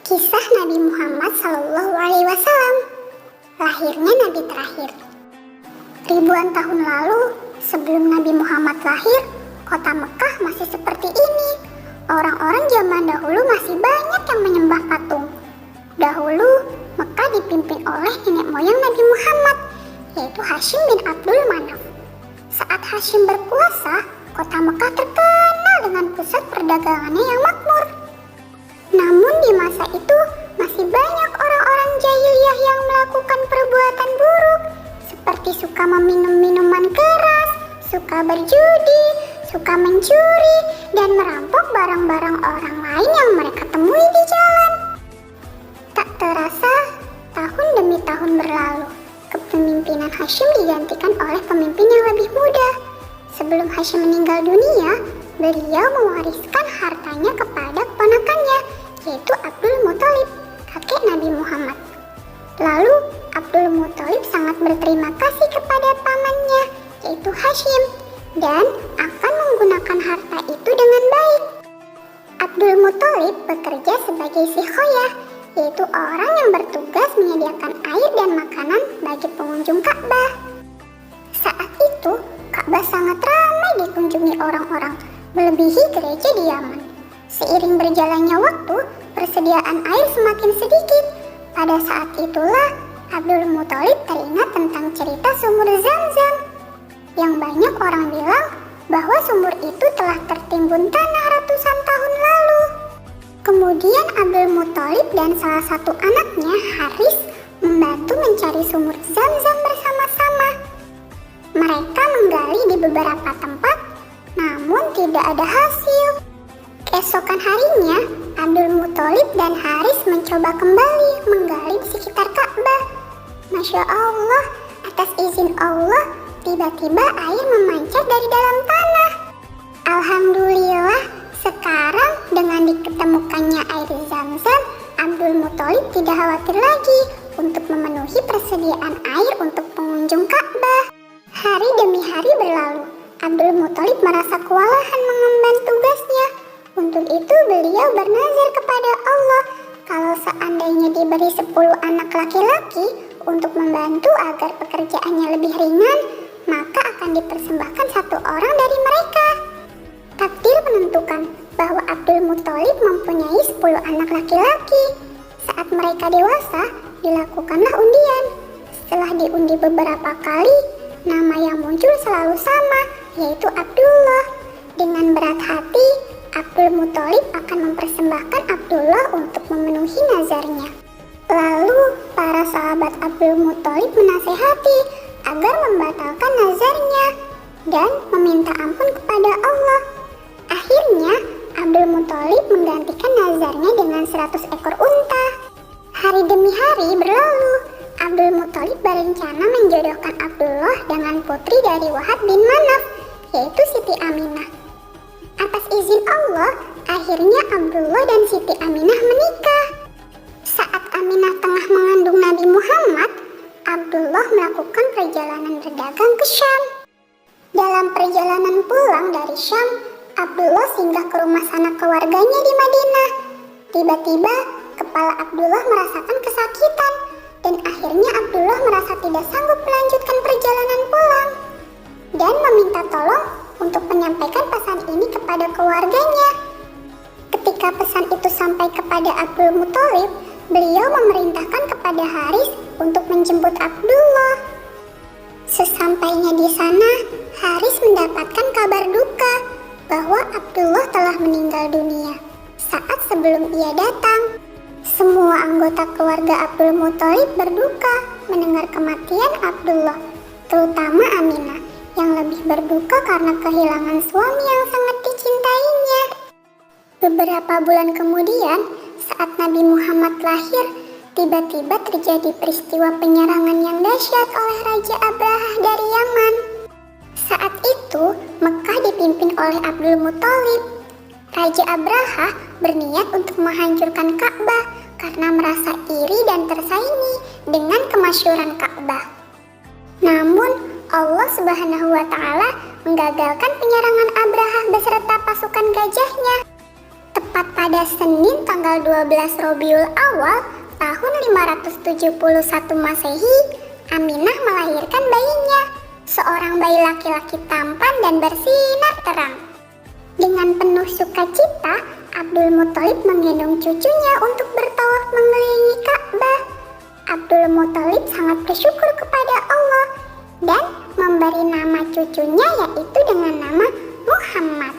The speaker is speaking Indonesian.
Kisah Nabi Muhammad SAW, lahirnya Nabi terakhir. Ribuan tahun lalu, sebelum Nabi Muhammad lahir, kota Mekah masih seperti ini. Orang-orang zaman dahulu masih banyak yang menyembah patung. Dahulu, Mekah dipimpin oleh nenek moyang Nabi Muhammad, yaitu Hashim bin Abdul Manaf. Saat Hashim berkuasa, kota Mekah terkenal dengan pusat perdagangannya yang makmur. Namun di masa itu masih banyak orang-orang jahiliyah yang melakukan perbuatan buruk, seperti suka meminum minuman keras, suka berjudi, suka mencuri, dan merampok barang-barang orang lain yang mereka temui di jalan. Tak terasa, tahun demi tahun berlalu, kepemimpinan Hashim digantikan oleh pemimpin yang lebih muda. Sebelum Hashim meninggal dunia, beliau mewariskan hartanya kepada keponakannya, yaitu Abdul Muthalib, kakek Nabi Muhammad. Lalu Abdul Muthalib sangat berterima kasih kepada pamannya, yaitu Hashim, dan akan menggunakan harta itu dengan baik. Abdul Muthalib bekerja sebagai sikhoyah, yaitu orang yang bertugas menyediakan air dan makanan bagi pengunjung Ka'bah. Saat itu, Ka'bah sangat ramai dikunjungi orang-orang, melebihi gereja di Yaman. Seiring berjalannya waktu, persediaan air semakin sedikit. Pada saat itulah Abdul Muthalib teringat tentang cerita sumur Zam-Zam, yang banyak orang bilang bahwa sumur itu telah tertimbun tanah ratusan tahun lalu. Kemudian Abdul Muthalib dan salah satu anaknya, Haris, membantu mencari sumur Zam-Zam bersama-sama. Mereka menggali di beberapa tempat, namun tidak ada hasil. Keesokan harinya, Abdul Muthalib dan Haris mencoba kembali menggali di sekitar Ka'bah. Masya Allah, atas izin Allah, tiba-tiba air memancar dari dalam tanah. Alhamdulillah, sekarang dengan diketemukannya air Zam-Zam, Abdul Muthalib tidak khawatir lagi untuk memenuhi persediaan air untuk pengunjung Ka'bah. Hari demi hari berlalu, Abdul Muthalib merasa kewalahan mengemban tugasnya. Untuk itu beliau bernazar kepada Allah, kalau seandainya diberi 10 anak laki-laki untuk membantu agar pekerjaannya lebih ringan, maka akan dipersembahkan 1 orang dari mereka. Takdir menentukan bahwa Abdul Muthalib mempunyai 10 anak laki-laki. Saat mereka dewasa, dilakukanlah undian. Setelah diundi beberapa kali, nama yang muncul selalu sama, yaitu Abdullah. Dengan berat hati, Abdul Muthalib akan mempersembahkan Abdullah untuk memenuhi nazarnya. Lalu, para sahabat Abdul Muthalib menasehati agar membatalkan nazarnya dan meminta ampun kepada Allah. Akhirnya, Abdul Muthalib menggantikan nazarnya dengan 100 ekor unta. Hari demi hari berlalu, Abdul Muthalib berencana menjodohkan Abdullah dengan putri dari Wahab bin Manaf, yaitu Siti Aminah. Atas izin Allah, akhirnya Abdullah dan Siti Aminah menikah. Saat Aminah tengah mengandung Nabi Muhammad, Abdullah melakukan perjalanan berdagang ke Syam. Dalam perjalanan pulang dari Syam, Abdullah singgah ke rumah sanak keluarganya di Madinah. Tiba-tiba, kepala Abdullah merasakan kesakitan, dan akhirnya Abdullah merasa tidak sanggup melanjutkan perjalanan pulang, dan meminta tolong untuk menyampaikan pesan ini kepada keluarganya. Ketika pesan itu sampai kepada Abdul Muthalib, beliau memerintahkan kepada Haris untuk menjemput Abdullah. Sesampainya di sana, Haris mendapatkan kabar duka bahwa Abdullah telah meninggal dunia. Saat sebelum ia datang, semua anggota keluarga Abdul Muthalib berduka mendengar kematian Abdullah, terutama Aminah, yang lebih berduka karena kehilangan suami yang sangat dicintainya. Beberapa bulan kemudian, saat Nabi Muhammad lahir, tiba-tiba terjadi peristiwa penyerangan yang dahsyat oleh Raja Abrahah dari Yaman. Saat itu, Mekah dipimpin oleh Abdul Muthalib. Raja Abrahah berniat untuk menghancurkan Ka'bah karena merasa iri dan tersaingi dengan kemasyhuran Ka'bah. Namun, Allah Subhanahu wa Ta'ala menggagalkan penyerangan Abrahah beserta pasukan gajahnya. Tepat pada Senin tanggal 12 Rabiul Awal tahun 571 Masehi, Aminah melahirkan bayinya, seorang bayi laki-laki tampan dan bersinar terang. Dengan penuh sukacita, Abdul Muthalib menggendong cucunya untuk bertawaf mengelilingi Ka'bah. Abdul Muthalib sangat bersyukur kepada Allah dan memberi nama cucunya yaitu dengan nama Muhammad.